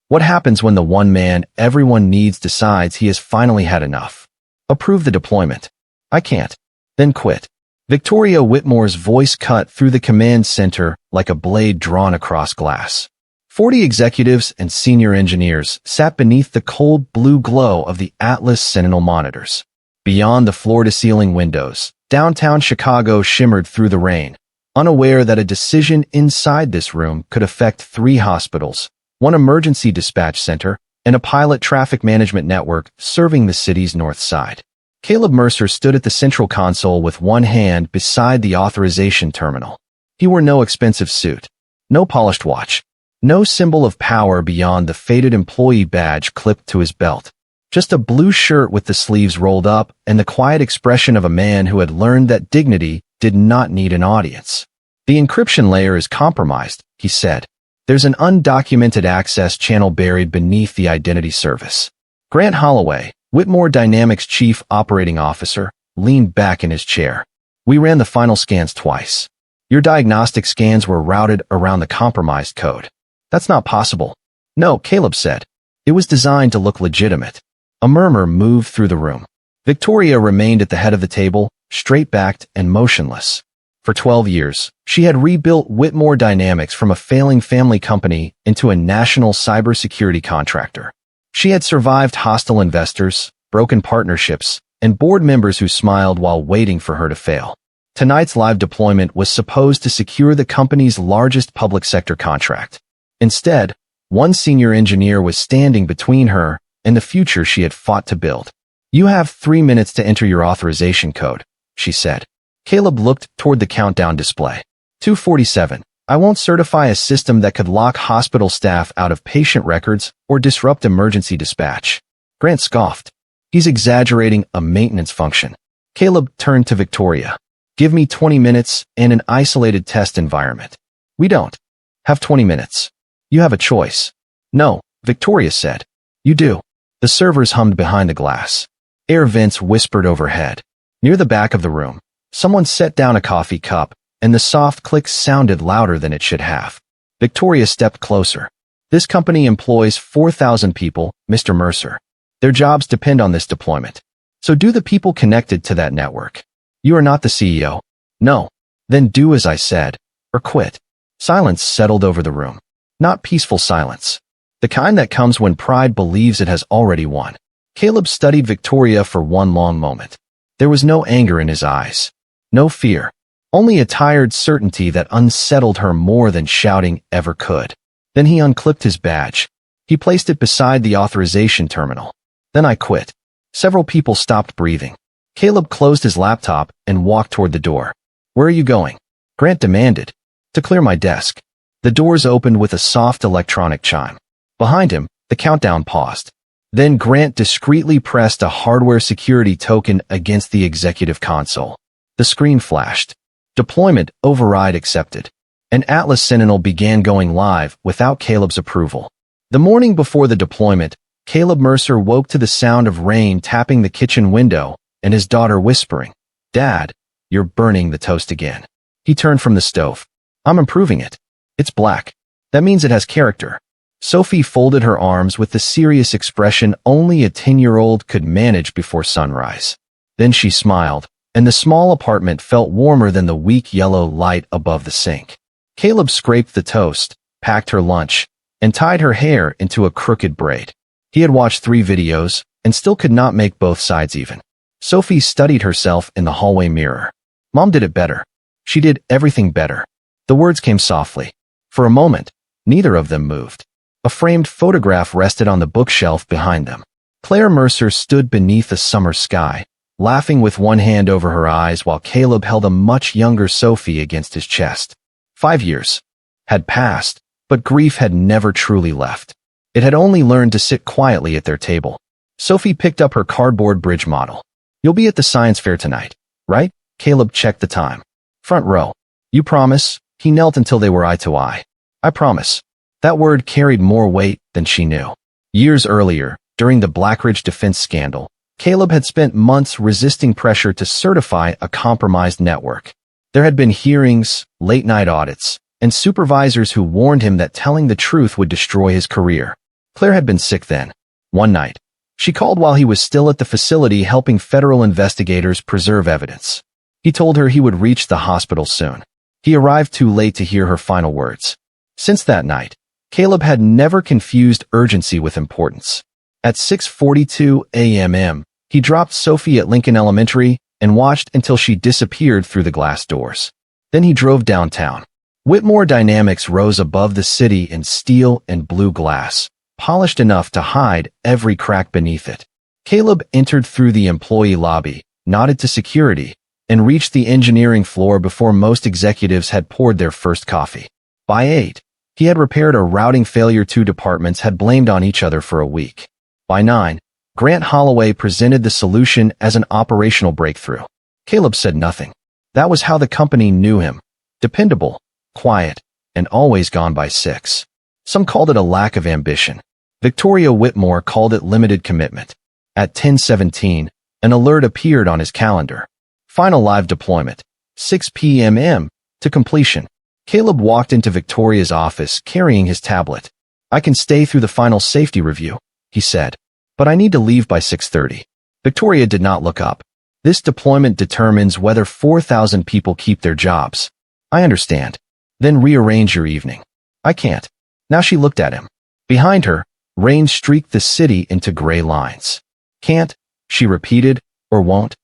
What happens when the one man everyone needs decides he has finally had enough? Approve the deployment. I can't. Then quit. Victoria Whitmore's voice cut through the command center like a blade drawn across glass. 40 executives and senior engineers sat beneath the cold blue glow of the Atlas Sentinel monitors. Beyond the floor-to-ceiling windows, downtown Chicago shimmered through the rain, unaware that a decision inside this room could affect 3 hospitals, 1 emergency dispatch center, and a pilot traffic management network serving the city's north side. Caleb Mercer stood at the central console with one hand beside the authorization terminal. He wore no expensive suit, no polished watch, no symbol of power beyond the faded employee badge clipped to his belt. Just a blue shirt with the sleeves rolled up and the quiet expression of a man who had learned that dignity did not need an audience. The encryption layer is compromised, he said. There's an undocumented access channel buried beneath the identity service. Grant Holloway, Whitmore Dynamics Chief Operating Officer, leaned back in his chair. We ran the final scans twice. Your diagnostic scans were routed around the compromised code. That's not possible. No, Caleb said. It was designed to look legitimate. A murmur moved through the room. Victoria remained at the head of the table, straight-backed and motionless. For 12 years, she had rebuilt Whitmore Dynamics from a failing family company into a national cybersecurity contractor. She had survived hostile investors, broken partnerships, and board members who smiled while waiting for her to fail. Tonight's live deployment was supposed to secure the company's largest public sector contract. Instead, one senior engineer was standing between her and the future she had fought to build. You have 3 minutes to enter your authorization code, she said. Caleb looked toward the countdown display. 2:47. I won't certify a system that could lock hospital staff out of patient records or disrupt emergency dispatch. Grant scoffed. He's exaggerating a maintenance function. Caleb turned to Victoria. Give me 20 minutes and an isolated test environment. We don't have 20 minutes. You have a choice. No, Victoria said. You do. The servers hummed behind the glass. Air vents whispered overhead. Near the back of the room, someone set down a coffee cup, and the soft click sounded louder than it should have. Victoria stepped closer. This company employs 4,000 people, Mr. Mercer. Their jobs depend on this deployment. So do the people connected to that network. You are not the CEO. No. Then do as I said, or quit. Silence settled over the room. Not peaceful silence. The kind that comes when pride believes it has already won. Caleb studied Victoria for one long moment. There was no anger in his eyes. No fear. Only a tired certainty that unsettled her more than shouting ever could. Then he unclipped his badge. He placed it beside the authorization terminal. Then I quit. Several people stopped breathing. Caleb closed his laptop and walked toward the door. Where are you going? Grant demanded. To clear my desk. The doors opened with a soft electronic chime. Behind him, the countdown paused. Then Grant discreetly pressed a hardware security token against the executive console. The screen flashed. Deployment override accepted. An Atlas Sentinel began going live without Caleb's approval. The morning before the deployment, Caleb Mercer woke to the sound of rain tapping the kitchen window and his daughter whispering, Dad, you're burning the toast again. He turned from the stove. I'm improving it. It's black. That means it has character. Sophie folded her arms with the serious expression only a 10-year-old could manage before sunrise. Then she smiled, and the small apartment felt warmer than the weak yellow light above the sink. Caleb scraped the toast, packed her lunch, and tied her hair into a crooked braid. He had watched 3 videos and still could not make both sides even. Sophie studied herself in the hallway mirror. Mom did it better. She did everything better. The words came softly. For a moment, neither of them moved. A framed photograph rested on the bookshelf behind them. Claire Mercer stood beneath a summer sky, laughing with one hand over her eyes while Caleb held a much younger Sophie against his chest. 5 years had passed, but grief had never truly left. It had only learned to sit quietly at their table. Sophie picked up her cardboard bridge model. You'll be at the science fair tonight, right? Caleb checked the time. Front row. You promise? He knelt until they were eye to eye. I promise. That word carried more weight than she knew. Years earlier, during the Blackridge defense scandal, Caleb had spent months resisting pressure to certify a compromised network. There had been hearings, late-night audits, and supervisors who warned him that telling the truth would destroy his career. Claire had been sick then. One night, she called while he was still at the facility helping federal investigators preserve evidence. He told her he would reach the hospital soon. He arrived too late to hear her final words. Since that night, Caleb had never confused urgency with importance. At 6:42 a.m., he dropped Sophie at Lincoln Elementary and watched until she disappeared through the glass doors. Then he drove downtown. Whitmore Dynamics rose above the city in steel and blue glass, polished enough to hide every crack beneath it. Caleb entered through the employee lobby, nodded to security, and reached the engineering floor before most executives had poured their first coffee. By 8, he had repaired a routing failure two departments had blamed on each other for a week. By 9, Grant Holloway presented the solution as an operational breakthrough. Caleb said nothing. That was how the company knew him. Dependable, quiet, and always gone by 6. Some called it a lack of ambition. Victoria Whitmore called it limited commitment. At 10:17, an alert appeared on his calendar. Final live deployment, 6 p.m. to completion. Caleb walked into Victoria's office carrying his tablet. I can stay through the final safety review, he said, but I need to leave by 6:30. Victoria did not look up. This deployment determines whether 4,000 people keep their jobs. I understand. Then rearrange your evening. I can't. Now she looked at him. Behind her, rain streaked the city into gray lines. Can't, she repeated, or won't?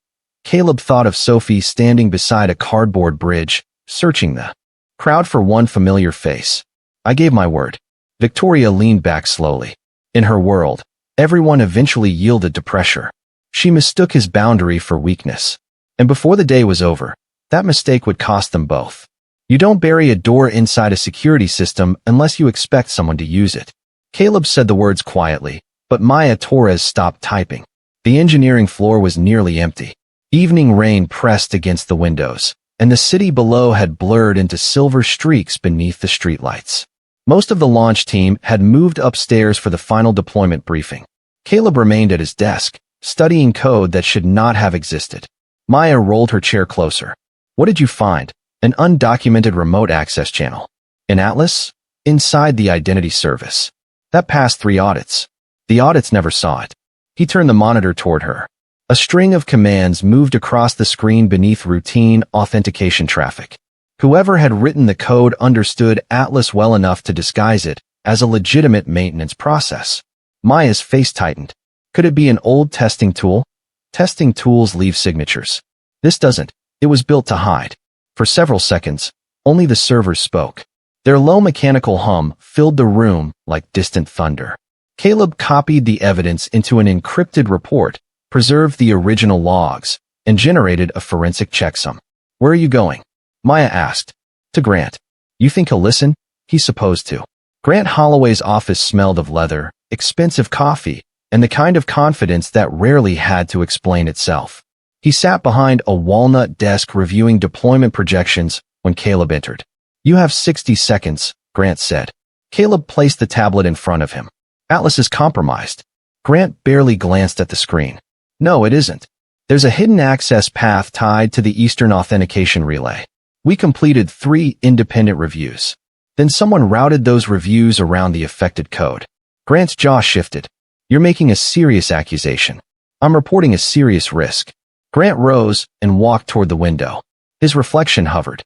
Caleb thought of Sophie standing beside a cardboard bridge, searching the crowd for one familiar face. I gave my word. Victoria leaned back slowly. In her world, everyone eventually yielded to pressure. She mistook his boundary for weakness. And before the day was over, that mistake would cost them both. You don't bury a door inside a security system unless you expect someone to use it. Caleb said the words quietly, but Maya Torres stopped typing. The engineering floor was nearly empty. Evening rain pressed against the windows, and the city below had blurred into silver streaks beneath the streetlights. Most of the launch team had moved upstairs for the final deployment briefing. Caleb remained at his desk, studying code that should not have existed. Maya rolled her chair closer. What did you find? An undocumented remote access channel. In Atlas? Inside the identity service. That passed 3 audits. The audits never saw it. He turned the monitor toward her. A string of commands moved across the screen beneath routine authentication traffic. Whoever had written the code understood Atlas well enough to disguise it as a legitimate maintenance process. Maya's face tightened. Could it be an old testing tool? Testing tools leave signatures. This doesn't. It was built to hide. For several seconds, only the servers spoke. Their low mechanical hum filled the room like distant thunder. Caleb copied the evidence into an encrypted report, preserved the original logs, and generated a forensic checksum. Where are you going? Maya asked. To Grant. You think he'll listen? He's supposed to. Grant Holloway's office smelled of leather, expensive coffee, and the kind of confidence that rarely had to explain itself. He sat behind a walnut desk reviewing deployment projections when Caleb entered. You have 60 seconds, Grant said. Caleb placed the tablet in front of him. Atlas is compromised. Grant barely glanced at the screen. No, it isn't. There's a hidden access path tied to the Eastern Authentication Relay. We completed 3 independent reviews. Then someone routed those reviews around the affected code. Grant's jaw shifted. You're making a serious accusation. I'm reporting a serious risk. Grant rose and walked toward the window. His reflection hovered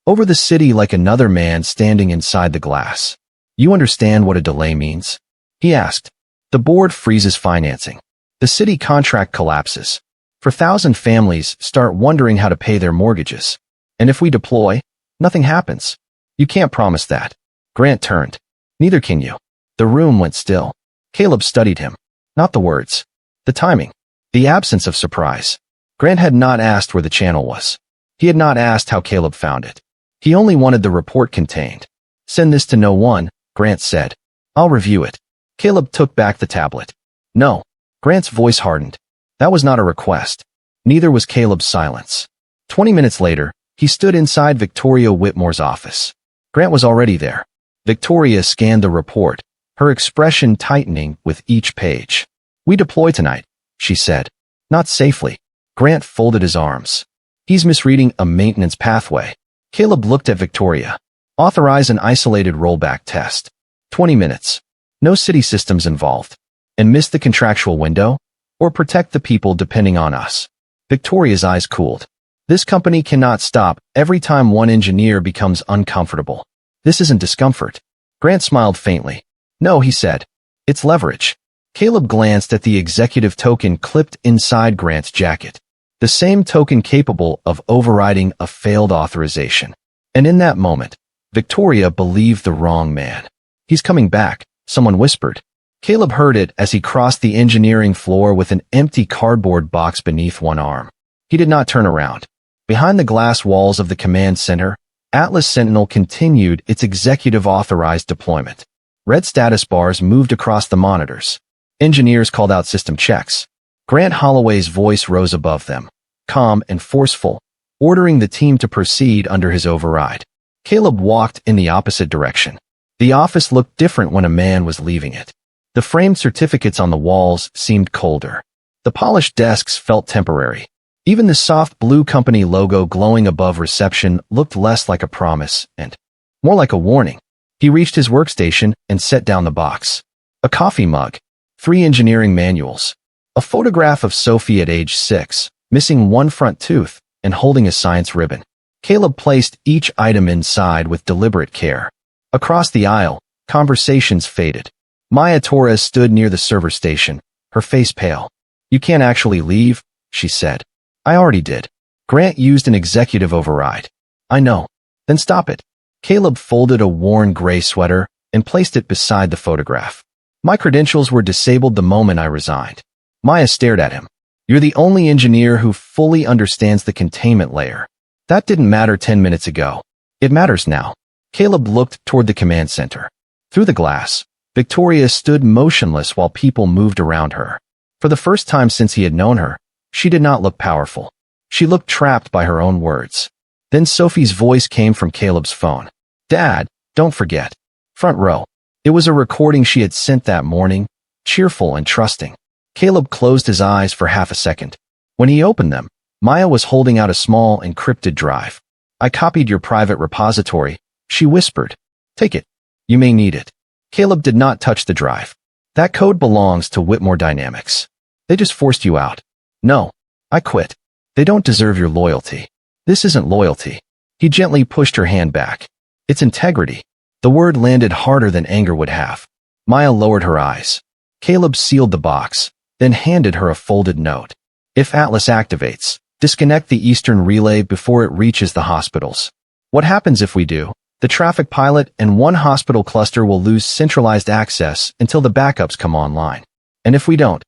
over the city like another man standing inside the glass. You understand what a delay means? He asked. The board freezes financing. The city contract collapses. 4,000 families start wondering how to pay their mortgages. And if we deploy, nothing happens. You can't promise that. Grant turned. Neither can you. The room went still. Caleb studied him. Not the words. The timing. The absence of surprise. Grant had not asked where the channel was. He had not asked how Caleb found it. He only wanted the report contained. Send this to no one, Grant said. I'll review it. Caleb took back the tablet. No. Grant's voice hardened. That was not a request. Neither was Caleb's silence. 20 minutes later, he stood inside Victoria Whitmore's office. Grant was already there. Victoria scanned the report, her expression tightening with each page. We deploy tonight, she said. Not safely. Grant folded his arms. He's misreading a maintenance pathway. Caleb looked at Victoria. Authorize an isolated rollback test. 20 minutes. No city systems involved. And miss the contractual window? Or protect the people depending on us? Victoria's eyes cooled. This company cannot stop every time one engineer becomes uncomfortable. This isn't discomfort. Grant smiled faintly. No, he said. It's leverage. Caleb glanced at the executive token clipped inside Grant's jacket. The same token capable of overriding a failed authorization. And in that moment, Victoria believed the wrong man. He's coming back, someone whispered. Caleb heard it as he crossed the engineering floor with an empty cardboard box beneath one arm. He did not turn around. Behind the glass walls of the command center, Atlas Sentinel continued its executive-authorized deployment. Red status bars moved across the monitors. Engineers called out system checks. Grant Holloway's voice rose above them, calm and forceful, ordering the team to proceed under his override. Caleb walked in the opposite direction. The office looked different when a man was leaving it. The framed certificates on the walls seemed colder. The polished desks felt temporary. Even the soft blue company logo glowing above reception looked less like a promise and more like a warning. He reached his workstation and set down the box. A coffee mug, 3 engineering manuals, a photograph of Sophie at age 6, missing one front tooth, and holding a science ribbon. Caleb placed each item inside with deliberate care. Across the aisle, conversations faded. Maya Torres stood near the server station, her face pale. You can't actually leave, she said. I already did. Grant used an executive override. I know. Then stop it. Caleb folded a worn gray sweater and placed it beside the photograph. My credentials were disabled the moment I resigned. Maya stared at him. You're the only engineer who fully understands the containment layer. That didn't matter 10 minutes ago. It matters now. Caleb looked toward the command center. Through the glass, Victoria stood motionless while people moved around her. For the first time since he had known her, she did not look powerful. She looked trapped by her own words. Then Sophie's voice came from Caleb's phone. Dad, don't forget. Front row. It was a recording she had sent that morning, cheerful and trusting. Caleb closed his eyes for half a second. When he opened them, Maya was holding out a small encrypted drive. I copied your private repository, she whispered. Take it. You may need it. Caleb did not touch the drive. That code belongs to Whitmore Dynamics. They just forced you out. No, I quit. They don't deserve your loyalty. This isn't loyalty. He gently pushed her hand back. It's integrity. The word landed harder than anger would have. Maya lowered her eyes. Caleb sealed the box, then handed her a folded note. If Atlas activates, disconnect the eastern relay before it reaches the hospitals. What happens if we do? The traffic pilot and one hospital cluster will lose centralized access until the backups come online. And if we don't?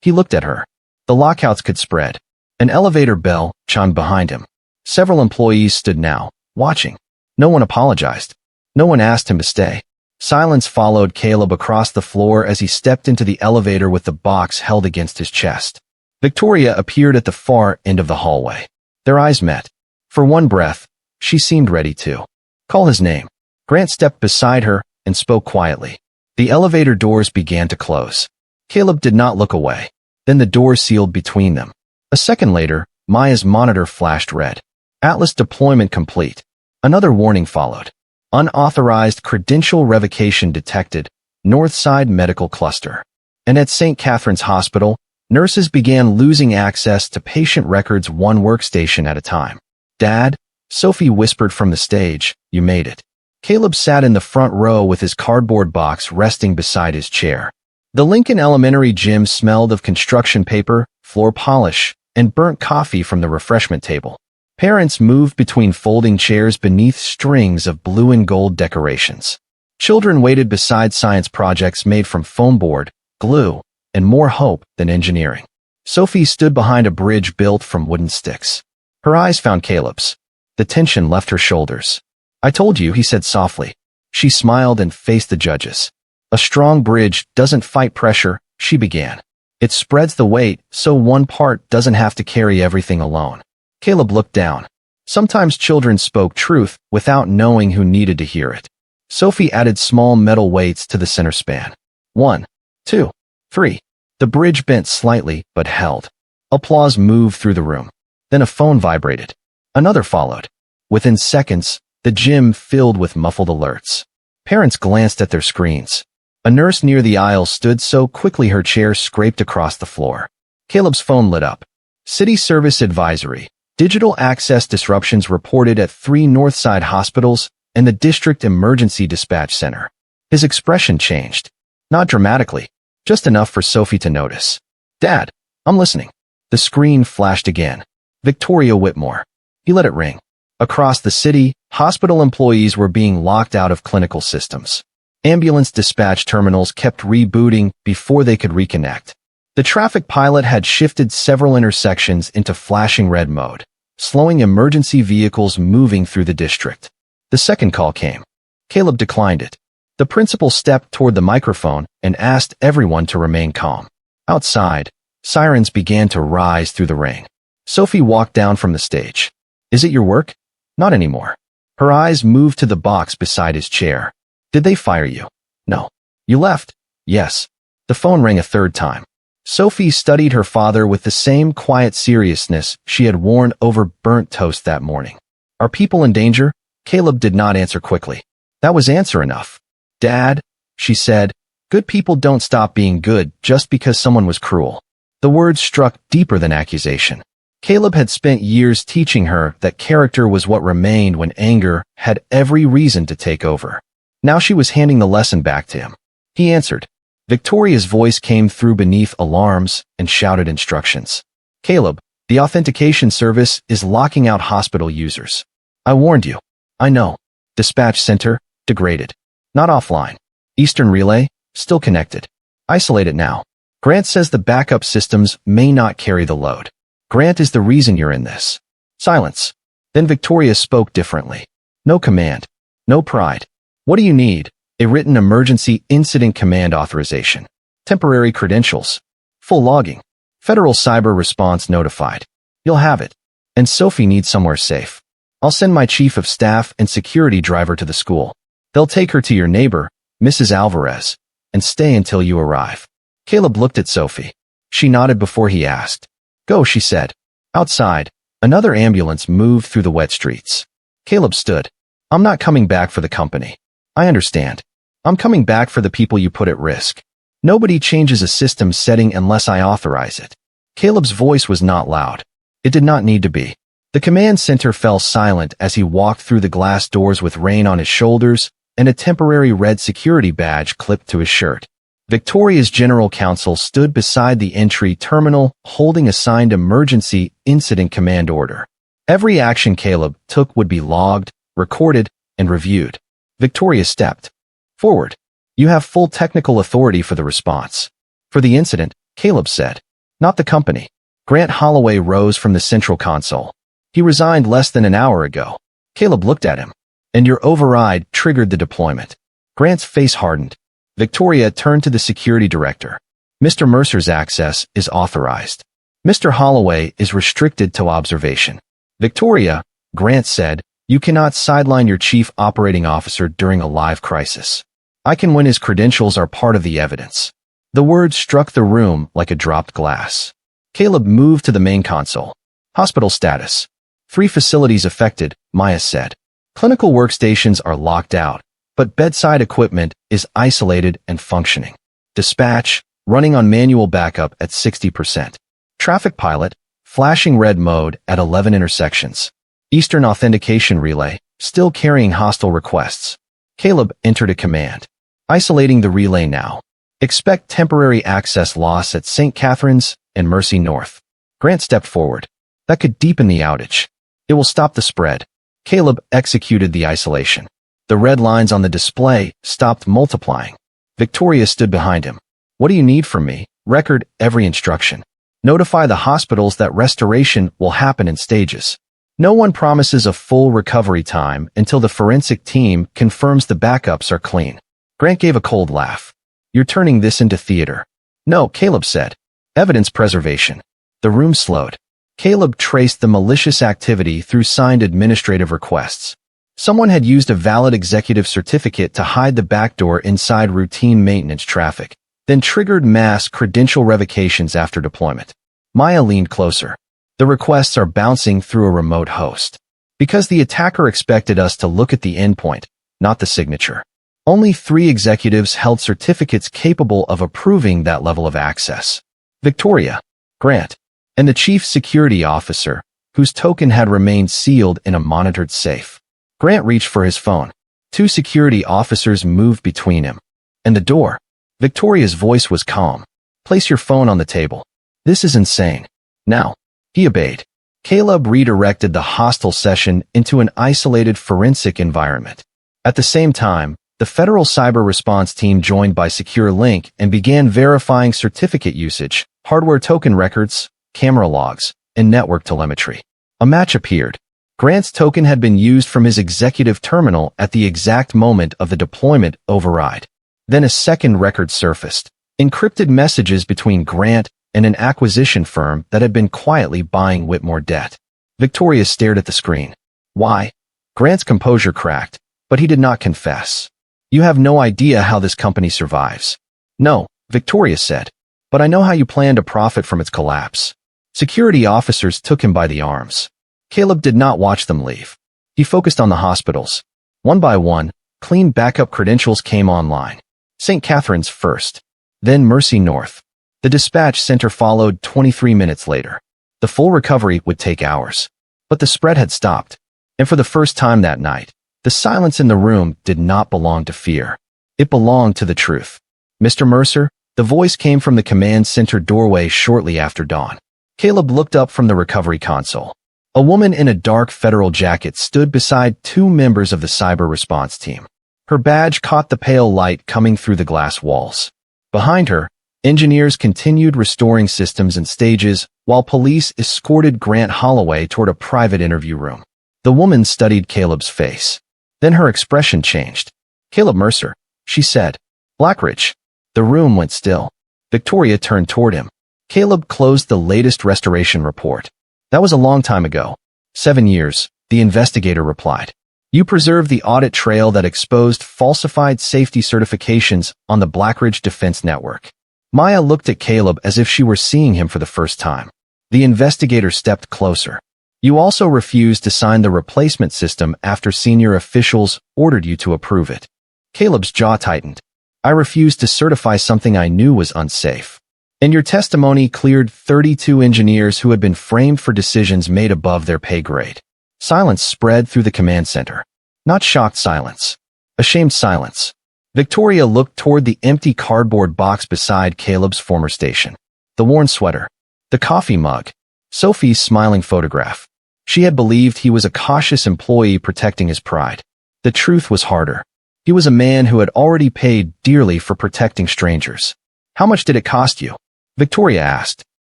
He looked at her. The lockouts could spread. An elevator bell chimed behind him. Several employees stood now, watching. No one apologized. No one asked him to stay. Silence followed Caleb across the floor as he stepped into the elevator with the box held against his chest. Victoria appeared at the far end of the hallway. Their eyes met. For one breath, she seemed ready to call his name. Grant stepped beside her and spoke quietly. The elevator doors began to close. Caleb did not look away. Then the doors sealed between them. A second later, Maya's monitor flashed red. Atlas deployment complete. Another warning followed. Unauthorized credential revocation detected, Northside Medical Cluster. And at St. Catherine's Hospital, nurses began losing access to patient records one workstation at a time. Dad, Sophie whispered from the stage, you made it. Caleb sat in the front row with his cardboard box resting beside his chair. The Lincoln Elementary gym smelled of construction paper, floor polish, and burnt coffee from the refreshment table. Parents moved between folding chairs beneath strings of blue and gold decorations. Children waited beside science projects made from foam board, glue, and more hope than engineering. Sophie stood behind a bridge built from wooden sticks. Her eyes found Caleb's. The tension left her shoulders. I told you, he said softly. She smiled and faced the judges. A strong bridge doesn't fight pressure, she began. It spreads the weight so one part doesn't have to carry everything alone. Caleb looked down. Sometimes children spoke truth without knowing who needed to hear it. Sophie added small metal weights to the center span. 1, 2, 3. The bridge bent slightly but held. Applause moved through the room. Then a phone vibrated. Another followed. Within seconds, the gym filled with muffled alerts. Parents glanced at their screens. A nurse near the aisle stood so quickly her chair scraped across the floor. Caleb's phone lit up. City Service Advisory. Digital access disruptions reported at 3 Northside hospitals and the District Emergency Dispatch Center. His expression changed. Not dramatically, just enough for Sophie to notice. Dad, I'm listening. The screen flashed again. Victoria Whitmore. He let it ring. Across the city, hospital employees were being locked out of clinical systems. Ambulance dispatch terminals kept rebooting before they could reconnect. The traffic pilot had shifted several intersections into flashing red mode, slowing emergency vehicles moving through the district. The second call came. Caleb declined it. The principal stepped toward the microphone and asked everyone to remain calm. Outside, sirens began to rise through the rain. Sophie walked down from the stage. Is it your work? Not anymore. Her eyes moved to the box beside his chair. Did they fire you? No. You left? Yes. The phone rang a third time. Sophie studied her father with the same quiet seriousness she had worn over burnt toast that morning. Are people in danger? Caleb did not answer quickly. That was answer enough. Dad, she said, good people don't stop being good just because someone was cruel. The words struck deeper than accusation. Caleb had spent years teaching her that character was what remained when anger had every reason to take over. Now she was handing the lesson back to him. He answered. Victoria's voice came through beneath alarms and shouted instructions. Caleb, the authentication service is locking out hospital users. I warned you. I know. Dispatch center, degraded. Not offline. Eastern relay, still connected. Isolate it now. Grant says the backup systems may not carry the load. Grant is the reason you're in this. Silence. Then Victoria spoke differently. No command. No pride. What do you need? A written emergency incident command authorization. Temporary credentials. Full logging. Federal cyber response notified. You'll have it. And Sophie needs somewhere safe. I'll send my chief of staff and security driver to the school. They'll take her to your neighbor, Mrs. Alvarez, and stay until you arrive. Caleb looked at Sophie. She nodded before he asked. Go, she said. Outside, another ambulance moved through the wet streets. Caleb stood. I'm not coming back for the company. I understand. I'm coming back for the people you put at risk. Nobody changes a system setting unless I authorize it. Caleb's voice was not loud. It did not need to be. The command center fell silent as he walked through the glass doors with rain on his shoulders and a temporary red security badge clipped to his shirt. Victoria's general counsel stood beside the entry terminal holding a signed emergency incident command order. Every action Caleb took would be logged, recorded, and reviewed. Victoria stepped forward. You have full technical authority for the response. For the incident, Caleb said. Not the company. Grant Holloway rose from the central console. He resigned less than an hour ago. Caleb looked at him. And your override triggered the deployment. Grant's face hardened. Victoria turned to the security director. Mr. Mercer's access is authorized. Mr. Holloway is restricted to observation. Victoria, Grant said, you cannot sideline your chief operating officer during a live crisis. I can when his credentials are part of the evidence. The words struck the room like a dropped glass. Caleb moved to the main console. Hospital status. 3 facilities affected, Maya said. Clinical workstations are locked out, but bedside equipment is isolated and functioning. Dispatch, running on manual backup at 60%. Traffic pilot, flashing red mode at 11 intersections. Eastern authentication relay, still carrying hostile requests. Caleb entered a command. Isolating the relay now. Expect temporary access loss at St. Catherine's and Mercy North. Grant stepped forward. That could deepen the outage. It will stop the spread. Caleb executed the isolation. The red lines on the display stopped multiplying. Victoria stood behind him. What do you need from me? Record every instruction. Notify the hospitals that restoration will happen in stages. No one promises a full recovery time until the forensic team confirms the backups are clean. Grant gave a cold laugh. You're turning this into theater. No, Caleb said. Evidence preservation. The room slowed. Caleb traced the malicious activity through signed administrative requests. Someone had used a valid executive certificate to hide the backdoor inside routine maintenance traffic, then triggered mass credential revocations after deployment. Maya leaned closer. The requests are bouncing through a remote host. Because the attacker expected us to look at the endpoint, not the signature. Only 3 executives held certificates capable of approving that level of access. Victoria, Grant, and the chief security officer, whose token had remained sealed in a monitored safe. Grant reached for his phone. 2 security officers moved between him and the door. Victoria's voice was calm. Place your phone on the table. This is insane. Now. He obeyed. Caleb redirected the hostile session into an isolated forensic environment. At the same time, the federal cyber response team joined by SecureLink and began verifying certificate usage, hardware token records, camera logs, and network telemetry. A match appeared. Grant's token had been used from his executive terminal at the exact moment of the deployment override. Then a second record surfaced. Encrypted messages between Grant and an acquisition firm that had been quietly buying Whitmore debt. Victoria stared at the screen. Why? Grant's composure cracked, but he did not confess. You have no idea how this company survives. No, Victoria said, but I know how you plan to profit from its collapse. Security officers took him by the arms. Caleb did not watch them leave. He focused on the hospitals. One by one, clean backup credentials came online. St. Catherine's first, then Mercy North. The dispatch center followed 23 minutes later. The full recovery would take hours. But the spread had stopped. And for the first time that night, the silence in the room did not belong to fear. It belonged to the truth. Mr. Mercer, the voice came from the command center doorway shortly after dawn. Caleb looked up from the recovery console. A woman in a dark federal jacket stood beside 2 members of the cyber response team. Her badge caught the pale light coming through the glass walls. Behind her, engineers continued restoring systems and stages, while police escorted Grant Holloway toward a private interview room. The woman studied Caleb's face. Then her expression changed. Caleb Mercer, she said. Blackridge. The room went still. Victoria turned toward him. Caleb closed the latest restoration report. That was a long time ago. 7 years, the investigator replied. You preserved the audit trail that exposed falsified safety certifications on the Blackridge Defense Network. Maya looked at Caleb as if she were seeing him for the first time. The investigator stepped closer. You also refused to sign the replacement system after senior officials ordered you to approve it. Caleb's jaw tightened. I refused to certify something I knew was unsafe. And your testimony cleared 32 engineers who had been framed for decisions made above their pay grade. Silence spread through the command center. Not shocked silence. Ashamed silence. Victoria looked toward the empty cardboard box beside Caleb's former station. The worn sweater. The coffee mug. Sophie's smiling photograph. She had believed he was a cautious employee protecting his pride. The truth was harder. He was a man who had already paid dearly for protecting strangers. How much did it cost you? Victoria asked.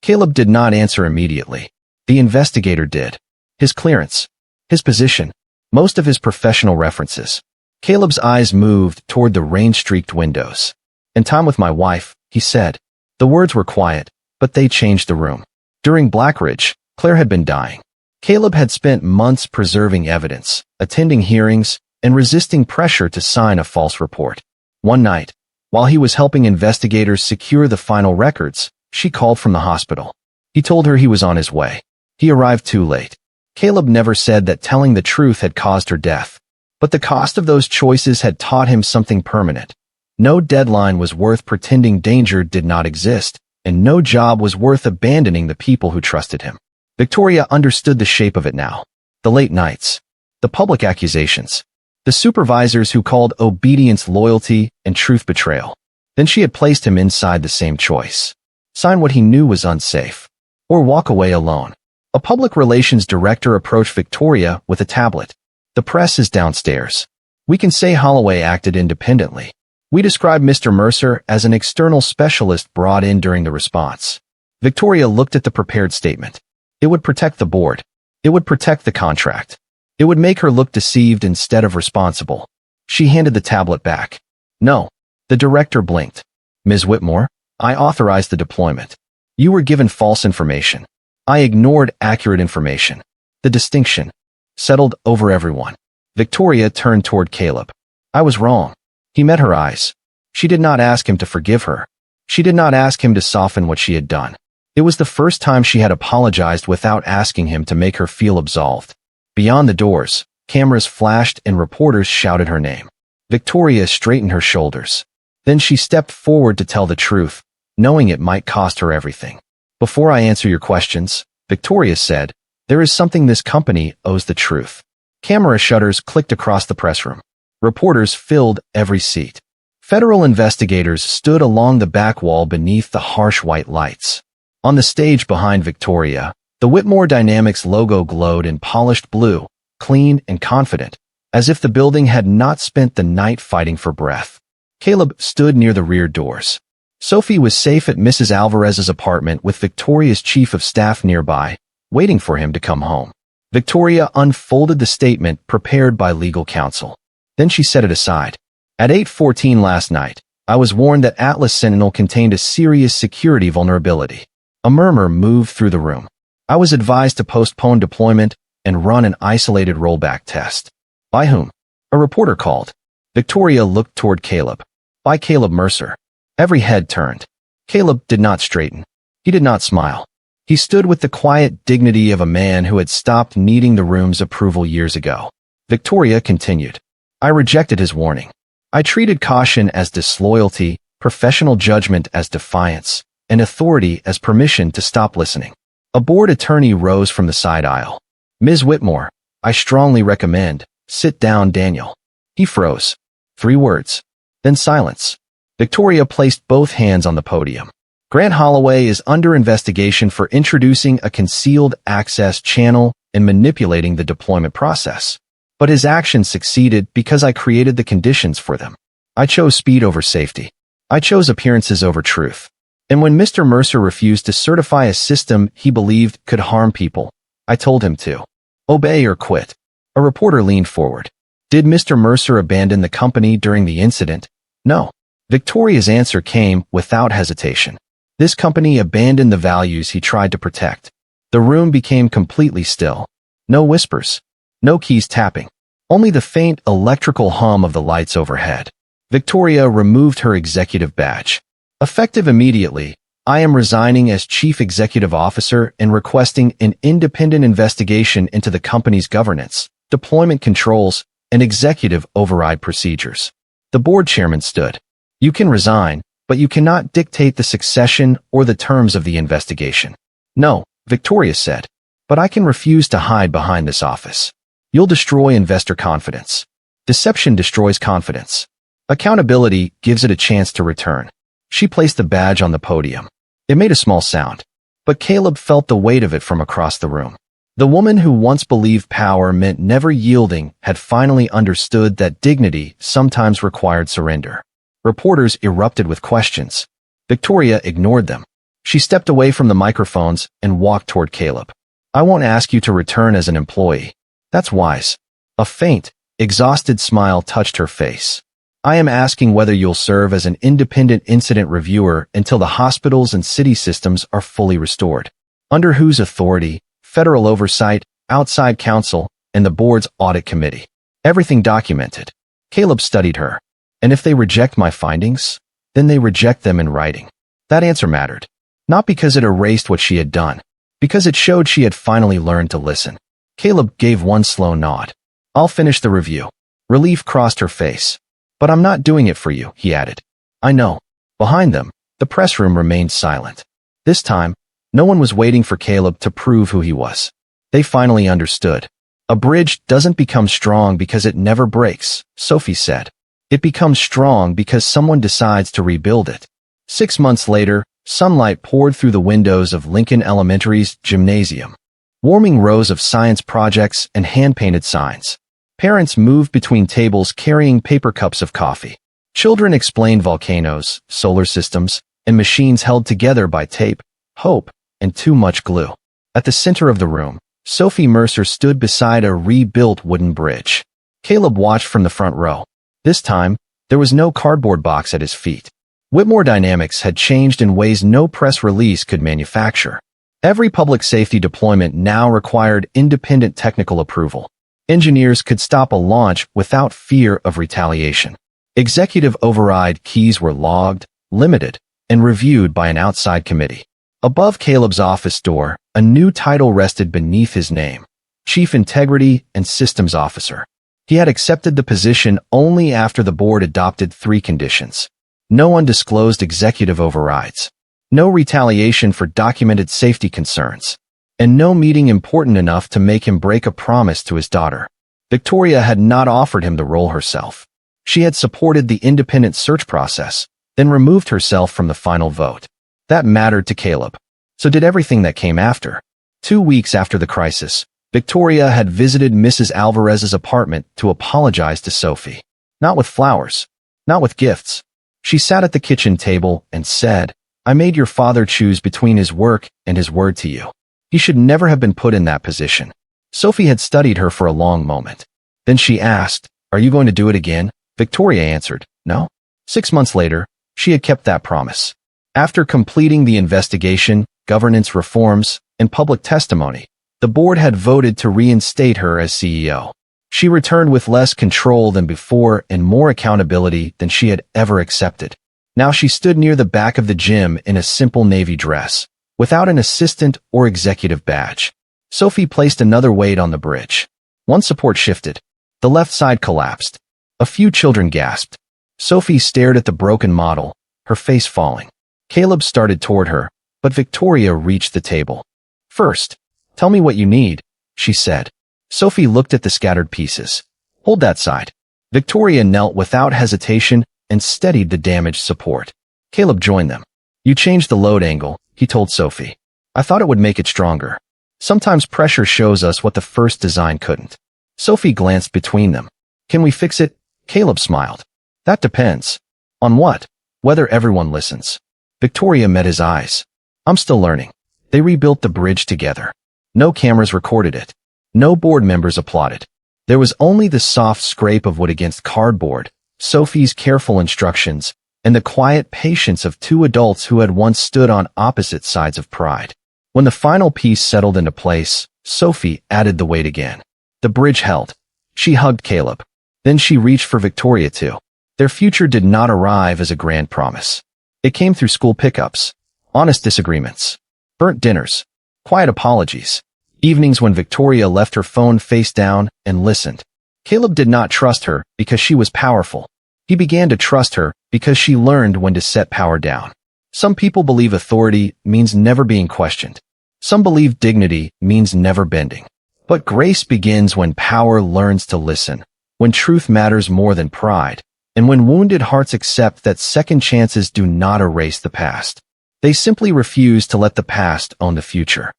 Caleb did not answer immediately. The investigator did. His clearance. His position. Most of his professional references. Caleb's eyes moved toward the rain-streaked windows. And time with my wife, he said. The words were quiet, but they changed the room. During Blackridge, Claire had been dying. Caleb had spent months preserving evidence, attending hearings, and resisting pressure to sign a false report. One night, while he was helping investigators secure the final records, she called from the hospital. He told her he was on his way. He arrived too late. Caleb never said that telling the truth had caused her death. But the cost of those choices had taught him something permanent. No deadline was worth pretending danger did not exist, and no job was worth abandoning the people who trusted him. Victoria understood the shape of it now. The late nights. The public accusations. The supervisors who called obedience loyalty and truth betrayal. Then she had placed him inside the same choice. Sign what he knew was unsafe. Or walk away alone. A public relations director approached Victoria with a tablet. The press is downstairs. We can say Holloway acted independently. We describe Mr. Mercer as an external specialist brought in during the response. Victoria looked at the prepared statement. It would protect the board. It would protect the contract. It would make her look deceived instead of responsible. She handed the tablet back. No. The director blinked. Ms. Whitmore, I authorized the deployment. You were given false information. I ignored accurate information. The distinction. Settled over everyone. Victoria turned toward Caleb. I was wrong. He met her eyes. She did not ask him to forgive her. She did not ask him to soften what she had done. It was the first time she had apologized without asking him to make her feel absolved. Beyond the doors, cameras flashed and reporters shouted her name. Victoria straightened her shoulders. Then she stepped forward to tell the truth, knowing it might cost her everything. Before I answer your questions, Victoria said, there is something this company owes the truth. Camera shutters clicked across the press room. Reporters filled every seat. Federal investigators stood along the back wall beneath the harsh white lights. On the stage behind Victoria, the Whitmore Dynamics logo glowed in polished blue, clean and confident, as if the building had not spent the night fighting for breath. Caleb stood near the rear doors. Sophie was safe at Mrs. Alvarez's apartment with Victoria's chief of staff nearby, waiting for him to come home. Victoria unfolded the statement prepared by legal counsel. Then she set it aside. At 8:14 last night, I was warned that Atlas Sentinel contained a serious security vulnerability. A murmur moved through the room. I was advised to postpone deployment and run an isolated rollback test. By whom? A reporter called. Victoria looked toward Caleb. By Caleb Mercer. Every head turned. Caleb did not straighten. He did not smile. He stood with the quiet dignity of a man who had stopped needing the room's approval years ago. Victoria continued. I rejected his warning. I treated caution as disloyalty, professional judgment as defiance, and authority as permission to stop listening. A board attorney rose from the side aisle. Ms. Whitmore, I strongly recommend, sit down, Daniel. He froze. 3 words. Then silence. Victoria placed both hands on the podium. Grant Holloway is under investigation for introducing a concealed access channel and manipulating the deployment process. But his actions succeeded because I created the conditions for them. I chose speed over safety. I chose appearances over truth. And when Mr. Mercer refused to certify a system he believed could harm people, I told him to obey or quit. A reporter leaned forward. Did Mr. Mercer abandon the company during the incident? No. Victoria's answer came without hesitation. This company abandoned the values he tried to protect. The room became completely still. No whispers. No keys tapping. Only the faint electrical hum of the lights overhead. Victoria removed her executive badge. Effective immediately, I am resigning as Chief Executive Officer and requesting an independent investigation into the company's governance, deployment controls, and executive override procedures. The board chairman stood. You can resign, but you cannot dictate the succession or the terms of the investigation. No, Victoria said, but I can refuse to hide behind this office. You'll destroy investor confidence. Deception destroys confidence. Accountability gives it a chance to return. She placed the badge on the podium. It made a small sound, but Caleb felt the weight of it from across the room. The woman who once believed power meant never yielding had finally understood that dignity sometimes required surrender. Reporters erupted with questions. Victoria ignored them. She stepped away from the microphones and walked toward Caleb. I won't ask you to return as an employee. That's wise. A faint, exhausted smile touched her face. I am asking whether you'll serve as an independent incident reviewer until the hospitals and city systems are fully restored. Under whose authority? Federal oversight, outside counsel, and the board's audit committee. Everything documented. Caleb studied her. And if they reject my findings, then they reject them in writing. That answer mattered. Not because it erased what she had done, because it showed she had finally learned to listen. Caleb gave one slow nod. I'll finish the review. Relief crossed her face. But I'm not doing it for you, he added. I know. Behind them, the press room remained silent. This time, no one was waiting for Caleb to prove who he was. They finally understood. A bridge doesn't become strong because it never breaks, Sophie said. It becomes strong because someone decides to rebuild it. 6 months later, sunlight poured through the windows of Lincoln Elementary's gymnasium. Warming rows of science projects and hand-painted signs. Parents moved between tables carrying paper cups of coffee. Children explained volcanoes, solar systems, and machines held together by tape, hope, and too much glue. At the center of the room, Sophie Mercer stood beside a rebuilt wooden bridge. Caleb watched from the front row. This time, there was no cardboard box at his feet. Whitmore Dynamics had changed in ways no press release could manufacture. Every public safety deployment now required independent technical approval. Engineers could stop a launch without fear of retaliation. Executive override keys were logged, limited, and reviewed by an outside committee. Above Caleb's office door, a new title rested beneath his name: Chief Integrity and Systems Officer. He had accepted the position only after the board adopted 3 conditions. No undisclosed executive overrides, no retaliation for documented safety concerns, and no meeting important enough to make him break a promise to his daughter. Victoria had not offered him the role herself. She had supported the independent search process, then removed herself from the final vote. That mattered to Caleb. So did everything that came after. 2 weeks after the crisis, Victoria had visited Mrs. Alvarez's apartment to apologize to Sophie. Not with flowers, not with gifts. She sat at the kitchen table and said, "I made your father choose between his work and his word to you. He should never have been put in that position." Sophie had studied her for a long moment. Then she asked, "Are you going to do it again?" Victoria answered, "No." 6 months later, she had kept that promise. After completing the investigation, governance reforms, and public testimony, the board had voted to reinstate her as CEO. She returned with less control than before and more accountability than she had ever accepted. Now she stood near the back of the gym in a simple navy dress, without an assistant or executive badge. Sophie placed another weight on the bridge. One support shifted. The left side collapsed. A few children gasped. Sophie stared at the broken model, her face falling. Caleb started toward her, but Victoria reached the table. "First, tell me what you need," she said. Sophie looked at the scattered pieces. "Hold that side." Victoria knelt without hesitation and steadied the damaged support. Caleb joined them. "You changed the load angle," he told Sophie. "I thought it would make it stronger. Sometimes pressure shows us what the first design couldn't." Sophie glanced between them. "Can we fix it?" Caleb smiled. "That depends." "On what?" "Whether everyone listens." Victoria met his eyes. "I'm still learning." They rebuilt the bridge together. No cameras recorded it. No board members applauded. There was only the soft scrape of wood against cardboard, Sophie's careful instructions, and the quiet patience of 2 adults who had once stood on opposite sides of pride. When the final piece settled into place, Sophie added the weight again. The bridge held. She hugged Caleb. Then she reached for Victoria too. Their future did not arrive as a grand promise. It came through school pickups, honest disagreements, burnt dinners, quiet apologies, evenings when Victoria left her phone face down and listened. Caleb did not trust her because she was powerful. He began to trust her because she learned when to set power down. Some people believe authority means never being questioned. Some believe dignity means never bending. But grace begins when power learns to listen, when truth matters more than pride, and when wounded hearts accept that second chances do not erase the past. They simply refuse to let the past own the future.